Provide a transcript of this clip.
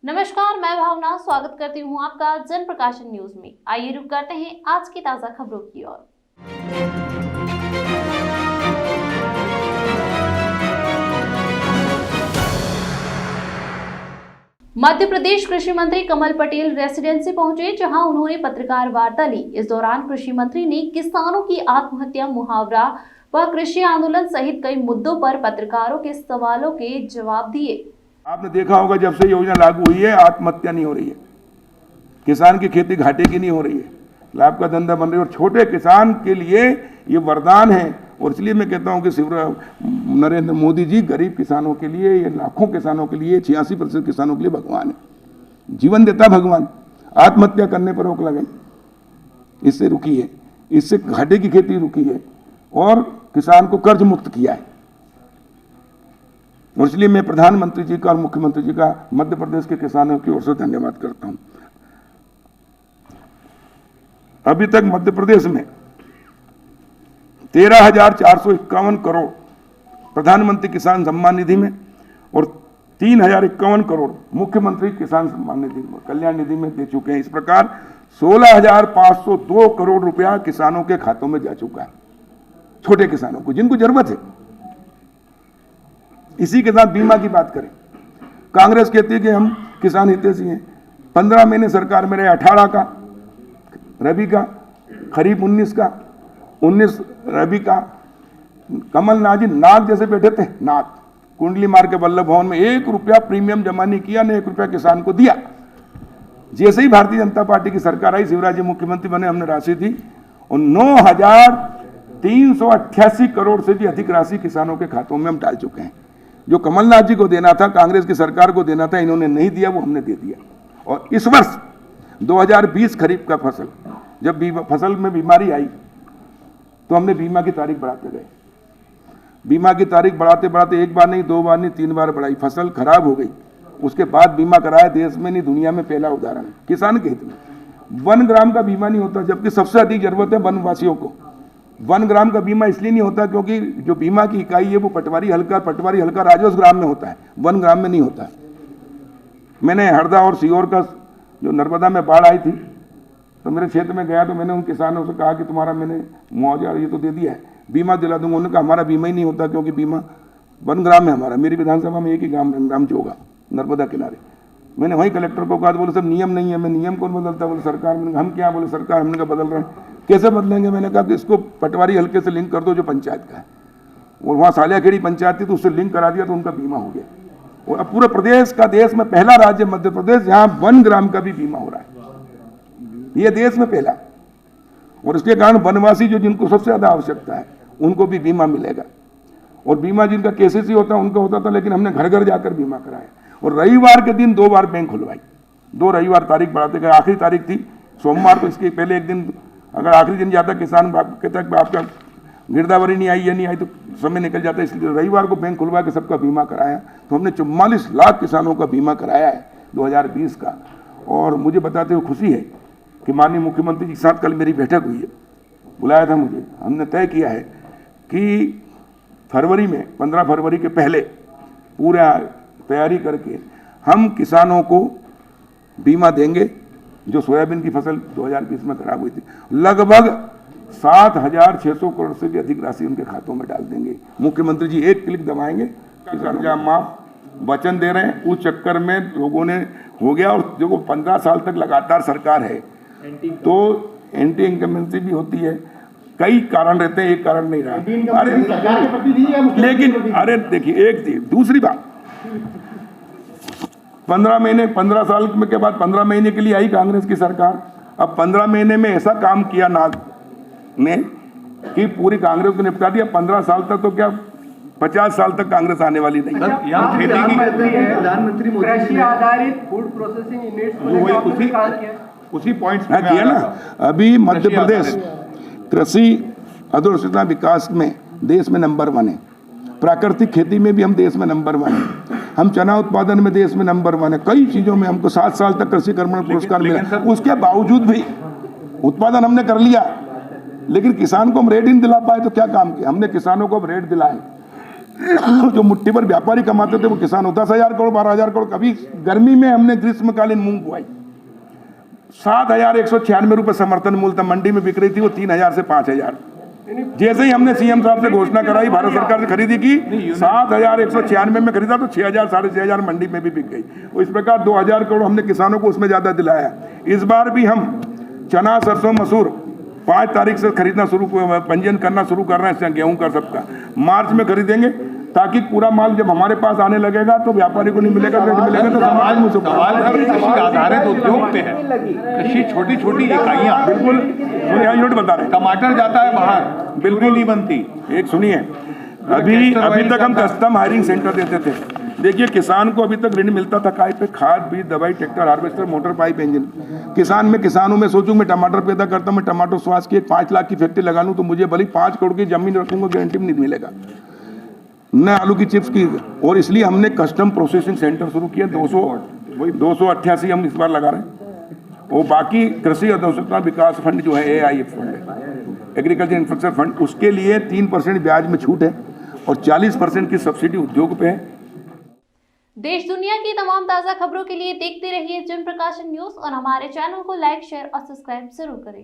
नमस्कार, मैं भावना स्वागत करती हूँ आपका जन प्रकाशन न्यूज में। आइए रुक करते हैं आज की ताजा खबरों की ओर। मध्य प्रदेश कृषि मंत्री कमल पटेल रेसिडेंसी पहुंचे, जहां उन्होंने पत्रकार वार्ता ली। इस दौरान कृषि मंत्री ने किसानों की आत्महत्या, मुहावरा व कृषि आंदोलन सहित कई मुद्दों पर पत्रकारों के सवालों के जवाब दिए। आपने देखा होगा जब से योजना लागू हुई है आत्महत्या नहीं हो रही है, किसान की खेती घाटे की नहीं हो रही है, लाभ का धंधा बन रही है और छोटे किसान के लिए ये वरदान है। और इसलिए मैं कहता हूं कि नरेंद्र मोदी जी गरीब किसानों के लिए, ये लाखों किसानों के लिए, 86% किसानों के लिए भगवान है, जीवन देता भगवान। आत्महत्या करने पर रोक लगाई, इससे रुकी है, इससे घाटे की खेती रुकी है और किसान को कर्ज मुक्त किया है। और इसलिए मैं प्रधानमंत्री जी का और मुख्यमंत्री जी का मध्य प्रदेश के किसानों की ओर से धन्यवाद करता हूं। अभी तक मध्य प्रदेश में 13,451 करोड़ प्रधानमंत्री किसान सम्मान निधि में और 3,051 करोड़ मुख्यमंत्री किसान सम्मान निधि में, कल्याण निधि में दे चुके हैं। इस प्रकार 16,502 करोड़ रुपया किसानों के खातों में जा चुका है, छोटे किसानों को जिनको जरूरत है। इसी के साथ बीमा की बात करें, कांग्रेस कहती है कि हम किसान हितैषी हैं। 15 महीने सरकार में रहे, 18 का रबी का, खरीफ 19 का, 19 रबी का। कमलनाथ जी नाग जैसे बैठे थे, नाग कुंडली मार के वल्लभ भवन में 1 रुपया प्रीमियम जमा नहीं किया, न 1 रुपया किसान को दिया। जैसे ही भारतीय जनता पार्टी की सरकार आई, शिवराज जी मुख्यमंत्री बने, हमने राशि दी और 9,388 करोड़ से भी अधिक राशि किसानों के खातों में हम डाल चुके हैं। जो कमलनाथ जी को देना था, कांग्रेस की सरकार को देना था, इन्होंने नहीं दिया, वो हमने दे दिया। और इस वर्ष 2020 खरीफ का फसल, जब फसल में बीमारी आई तो हमने बीमा की तारीख बढ़ाते गए। बीमा की तारीख बढ़ाते बढ़ाते 1 बार नहीं, 2 बार नहीं, 3 बार बढ़ाई। फसल खराब हो गई, उसके बाद बीमा कराया। देश में नहीं, दुनिया में पहला उदाहरण किसान के हित में। 1 ग्राम का बीमा नहीं होता, जबकि सबसे अधिक जरूरत है वनवासियों को। 1 ग्राम का बीमा इसलिए नहीं होता क्योंकि जो बीमा की इकाई है वो पटवारी हल्का राजस्व ग्राम में होता है, 1 ग्राम में नहीं होता है। मैंने हरदा और सीहोर का, जो नर्मदा में बाढ़ आई थी, तो मेरे क्षेत्र में गया तो मैंने उन किसानों से कहा कि तुम्हारा मैंने मुआवजा ये तो दे दिया है, बीमा दिला दूंगा। उन्होंने कहा हमारा बीमा ही नहीं होता क्योंकि बीमा 1 ग्राम में हमारा। मेरी विधानसभा में एक ही ग्राम जो होगा नर्मदा किनारे। मैंने वहीं कलेक्टर को कहा, तो बोले सब नियम नहीं है। मैं नियम कौन बदलता? बोले सरकार। मैंने हम क्या? बोले सरकार। हमने कहा बदल रहे हैं, कैसे बदलेंगे? मैंने कहा कि इसको पटवारी हल्के से लिंक कर दो जो पंचायत का है। और वहाँ सालियाखेड़ी पंचायत थी तो उससे लिंक करा दिया तो उनका बीमा हो गया। और अब पूरे प्रदेश का, देश में पहला राज्य मध्य प्रदेश जहाँ 1 ग्राम का भी बीमा हो रहा है, ये देश में पहला। और इसके कारण वनवासी जो जिनको सबसे ज्यादा आवश्यकता है उनको भी बीमा मिलेगा। और बीमा जिनका केसीसी होता है उनका होता था, लेकिन हमने घर घर जाकर बीमा कराया। और रविवार के दिन 2 बार बैंक खुलवाई, 2 रविवार तारीख बढ़ाते गए। आखिरी तारीख थी सोमवार, तो इसके पहले एक दिन अगर आखिरी दिन जाता किसान कहता कि आपका गिरदावरी नहीं आई, ये नहीं आई, तो समय निकल जाता है। इसलिए रविवार को बैंक खुलवा के सबका बीमा कराया। तो हमने 44 लाख किसानों का बीमा कराया है 2020 का। और मुझे बताते हुए खुशी है कि माननीय मुख्यमंत्री जी के साथ कल मेरी बैठक हुई है, बुलाया था मुझे। हमने तय किया है कि फरवरी में, 15 फरवरी के पहले पूरा तैयारी करके हम किसानों को बीमा देंगे। जो सोयाबीन की फसल 2020 में खराब हुई थी, लगभग 7,600 करोड़ से भी अधिक राशि उनके खातों में डाल देंगे। मुख्यमंत्री जी एक क्लिक दबाएंगे, किसान माफ वचन दे रहे हैं। उस चक्कर में लोगों ने हो गया। और देखो 15 साल तक लगातार सरकार है तो एंटी इनकम्बेंसी भी होती है, कई कारण रहते हैं, एक कारण नहीं रहा। अरे लेकिन अरे देखिए, एक थी दूसरी बात, 15 महीने, 15 साल में के बाद 15 महीने के लिए आई कांग्रेस की सरकार। अब 15 महीने में ऐसा काम किया नाग ने कि पूरी कांग्रेस को निपटा दिया। 15 साल तक तो क्या 50 साल तक कांग्रेस आने वाली नहीं। प्रधानमंत्री कृषि आधारित फूड प्रोसेसिंग यूनिट्स उसी पॉइंट में किया ना। अभी मध्य प्रदेश कृषि अधोसंरचना विकास में देश में नंबर 1 है। प्राकृतिक खेती में भी हम देश में नंबर 1 है। हम चना उत्पादन में देश में नंबर 1 है। कई चीजों में हमको 7 साल तक कृषि कर्मण पुरस्कार मिला। उसके बावजूद भी उत्पादन हमने कर लिया, लेकिन किसान को हम रेट नहीं दिला पाए तो क्या काम किया? हमने किसानों को अब रेट दिलाए। जो मुट्ठी भर व्यापारी कमाते थे वो किसान 10,000 करोड़ 12,000 करोड़। कभी गर्मी में हमने ग्रीष्मकालीन मूंग बुआई 7,196 रुपये समर्थन मूल्य था, मंडी में बिक रही थी वो 3,000 से 5,000। जैसे ही हमने सीएम साहब से घोषणा कराई, भारत सरकार से खरीदी की, 7,196 में खरीदा तो 6,000 साढ़े 6,000 मंडी में भी बिक गई। और इस प्रकार 2,000 करोड़ हमने किसानों को उसमें ज्यादा दिलाया। इस बार भी हम चना सरसों मसूर 5 तारीख से खरीदना शुरू, पंजीयन करना शुरू कर रहे हैं, गेहूं का सबका मार्च में खरीदेंगे, ताकि पूरा माल जब हमारे पास आने लगेगा तो व्यापारी को नहीं मिलेगा, तो मिलेगा तो समाज में सवाल कृषि आधारित उद्योग पे है। कृषि छोटी छोटी इकाइयां, बिल्कुल यूनिट बता रहे हैं, टमाटर जाता है बाहर, बिल्कुल नहीं बनती। एक सुनिए, अभी तक हम कस्टम हायरिंग सेंटर देते थे। देखिए किसान को अभी तक ऋण मिलता था काय पे, खाद बीज दवाई tractor harvester motor pipe engine. किसानों में सोचूं मैं टमाटर पैदा करता हूं, मैं टमाटो स्वास्थ्य की 5 लाख की फैक्ट्री लगा लूं तो मुझे भले 5 करोड़ की जमीन रखूंगा, गारंटी नहीं मिलेगा, न आलू की चिप्स की। और इसलिए हमने कस्टम प्रोसेसिंग सेंटर शुरू किया, 288 हम इस बार लगा रहे हैं। और बाकी कृषि अधोसंरचना विकास फंड जो है, AIF फंड है, एग्रीकल्चर इंफ्रास्ट्रक्चर फंड, उसके लिए 3% ब्याज में छूट है और 40% की सब्सिडी उद्योग पे है। देश दुनिया की तमाम ताज़ा खबरों के लिए देखते रहिए जनप्रकाशन न्यूज़ और हमारे चैनल को लाइक शेयर और सब्सक्राइब जरूर करें।